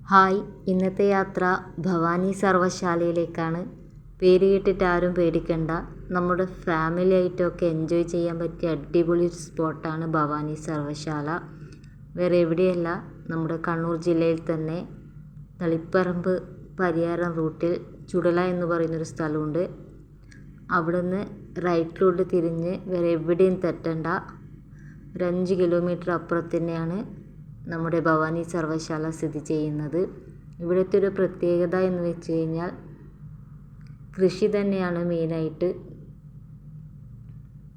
Hi, ഇന്നത്തെ യാത്ര ഭവാനി സർവ്വശാലയിലേക്കാണ്. പേര് കേട്ടിട്ട് ആരും പേടിക്കണ്ട. നമ്മുടെ ഫാമിലി ആയിട്ടൊക്കെ എൻജോയ് ചെയ്യാൻ പറ്റിയ അടിപൊളി സ്പോട്ടാണ് ഭവാനി സർവ്വശാല. വേറെ എവിടെയല്ല, നമ്മുടെ കണ്ണൂർ ജില്ലയിൽ തന്നെ തളിപ്പറമ്പ് പരിയാരം റൂട്ടിൽ ചുടല എന്ന് പറയുന്നൊരു സ്ഥലമുണ്ട്. അവിടെ നിന്ന് റൈറ്റിലോട്ട് തിരിഞ്ഞ് വേറെ എവിടെയും തെറ്റണ്ട. ഒരു 5 കിലോമീറ്റർ അപ്പുറത്ത് തന്നെയാണ് നമ്മുടെ ഭവാനി സർവ്വശാല സ്ഥിതി ചെയ്യുന്നത്. ഇവിടുത്തെ ഒരു പ്രത്യേകത എന്ന് വെച്ച് കഴിഞ്ഞാൽ കൃഷി തന്നെയാണ് മെയിനായിട്ട്.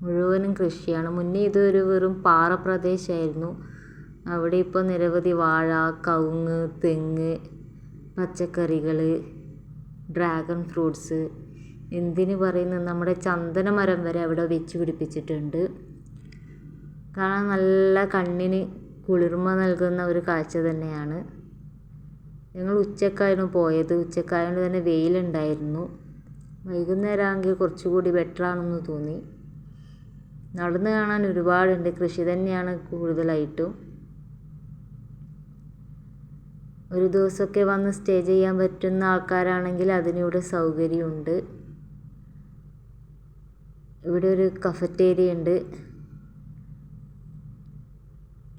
മുഴുവനും കൃഷിയാണ്. മുന്നേ ഇതൊരു വെറും പാറ പ്രദേശമായിരുന്നു. അവിടെ ഇപ്പോൾ നിരവധി വാഴ, കവുങ്ങ്, തെങ്ങ്, പച്ചക്കറികൾ, ഡ്രാഗൺ ഫ്രൂട്ട്സ്, എന്തിന് പറയുന്നത് നമ്മുടെ ചന്ദനമരം വരെ അവിടെ വെച്ച് പിടിപ്പിച്ചിട്ടുണ്ട്. കാണാൻ നല്ല കണ്ണിന് കുളിർമ നൽകുന്ന ഒരു കാഴ്ച തന്നെയാണ്. ഞങ്ങൾ ഉച്ചക്കായിരുന്നു പോയത്. ഉച്ചക്കായതുകൊണ്ട് തന്നെ വെയിലുണ്ടായിരുന്നു. വൈകുന്നേരമാണെങ്കിൽ കുറച്ചുകൂടി ബെറ്ററാണെന്ന് തോന്നി. നടന്ന് കാണാൻ ഒരുപാടുണ്ട്. കൃഷി തന്നെയാണ് കൂടുതലായിട്ടും. ഒരു ദിവസമൊക്കെ വന്ന് സ്റ്റേ ചെയ്യാൻ പറ്റുന്ന ആൾക്കാരാണെങ്കിൽ അതിനിവിടെ സൗകര്യമുണ്ട്. ഇവിടെ ഒരു കഫറ്റേരിയ ഉണ്ട്.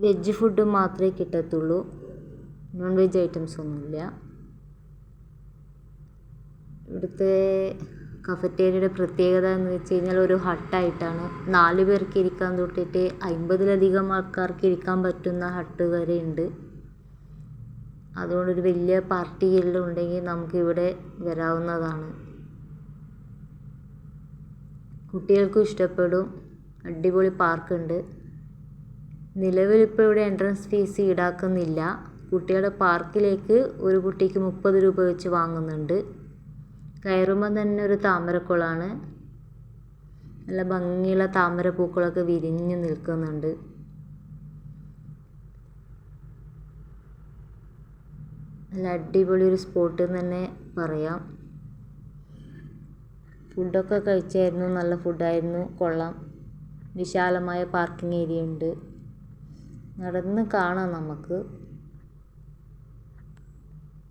വെജ് ഫുഡ് മാത്രമേ കിട്ടത്തുള്ളൂ, നോൺ വെജ് ഐറ്റംസ് ഒന്നുമില്ല. ഇവിടുത്തെ കഫറ്റേരിയയുടെ പ്രത്യേകത എന്ന് വെച്ച് കഴിഞ്ഞാൽ ഒരു ഹട്ടായിട്ടാണ്. 4 പേർക്ക് ഇരിക്കാൻ തൊട്ടിട്ട് 50-ലധികം ആൾക്കാർക്ക് ഇരിക്കാൻ പറ്റുന്ന ഹട്ട് വരെ ഉണ്ട്. അതുകൊണ്ടൊരു വലിയ പാർട്ടി എല്ലാം ഉണ്ടെങ്കിൽ നമുക്കിവിടെ വരാവുന്നതാണ്. കുട്ടികൾക്കും ഇഷ്ടപ്പെടും. അടിപൊളി പാർക്കുണ്ട്. നിലവിലിപ്പോൾ ഇവിടെ എൻട്രൻസ് ഫീസ് ഈടാക്കുന്നില്ല. കുട്ടികളുടെ പാർക്കിലേക്ക് ഒരു കുട്ടിക്ക് 30 രൂപ വെച്ച് വാങ്ങുന്നുണ്ട്. കയറുമ്പോൾ തന്നെ ഒരു താമരക്കുളമാണ്. നല്ല ഭംഗിയുള്ള താമരപ്പൂക്കളൊക്കെ വിരിഞ്ഞ് നിൽക്കുന്നുണ്ട്. നല്ല അടിപൊളി ഒരു സ്പോട്ട് എന്ന് തന്നെ പറയാം. ഫുഡൊക്കെ കഴിച്ചായിരുന്നു. നല്ല ഫുഡായിരുന്നു, കൊള്ളാം. വിശാലമായ പാർക്കിംഗ് ഏരിയ ഉണ്ട്. നടന്ന് കാണാം നമുക്ക്.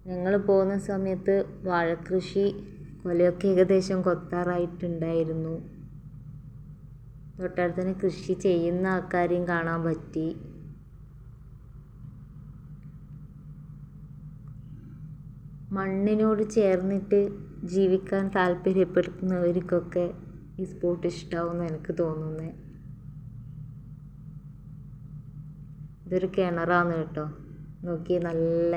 ഞങ്ങൾ പോകുന്ന സമയത്ത് വാഴക്കൃഷി കൊലയൊക്കെ ഏകദേശം കൊത്താറായിട്ടുണ്ടായിരുന്നു. തൊട്ടടുത്ത് തന്നെ കൃഷി ചെയ്യുന്ന ആൾക്കാരെയും കാണാൻ പറ്റി. മണ്ണിനോട് ചേർന്നിട്ട് ജീവിക്കാൻ താല്പര്യപ്പെടുന്നവർക്കൊക്കെ ഈ സ്പോട്ട് ഇഷ്ടമാവുമെന്ന് എനിക്ക് തോന്നുന്നത്. ഇതൊരു കിണറാണ് കേട്ടോ. നോക്കി, നല്ല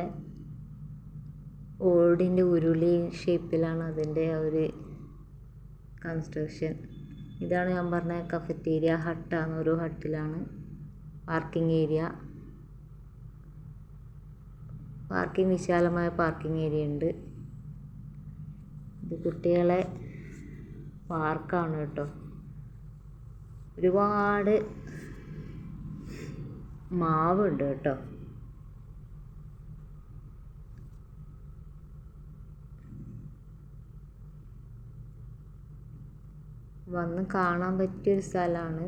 ഓടിൻ്റെ ഉരുളി ഷേപ്പിലാണ് അതിൻ്റെ ഒരു കൺസ്ട്രക്ഷൻ. ഇതാണ് ഞാൻ പറഞ്ഞ കഫറ്റേരിയ. ഹട്ടാണ്. ഓരോ ഹട്ടിലാണ് പാർക്കിംഗ് ഏരിയ. വിശാലമായ പാർക്കിംഗ് ഏരിയ ഉണ്ട്. ഇത് കുട്ടികളെ പാർക്കാണ് കേട്ടോ. ഒരുപാട് മാവുണ്ട് കേട്ടോ. വന്ന് കാണാൻ പറ്റിയൊരു സ്ഥലമാണ്.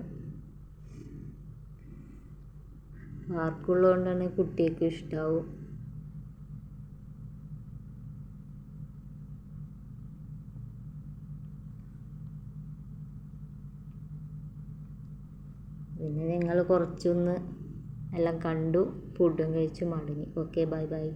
പാർക്കുള്ളത് കൊണ്ട് തന്നെ കുട്ടികൾക്ക് ഇഷ്ടമാവും. പിന്നെ ഞങ്ങൾ കുറച്ചൊന്ന് എല്ലാം കണ്ടു, ഫുഡും കഴിച്ചു മടങ്ങി. Okay, bye bye.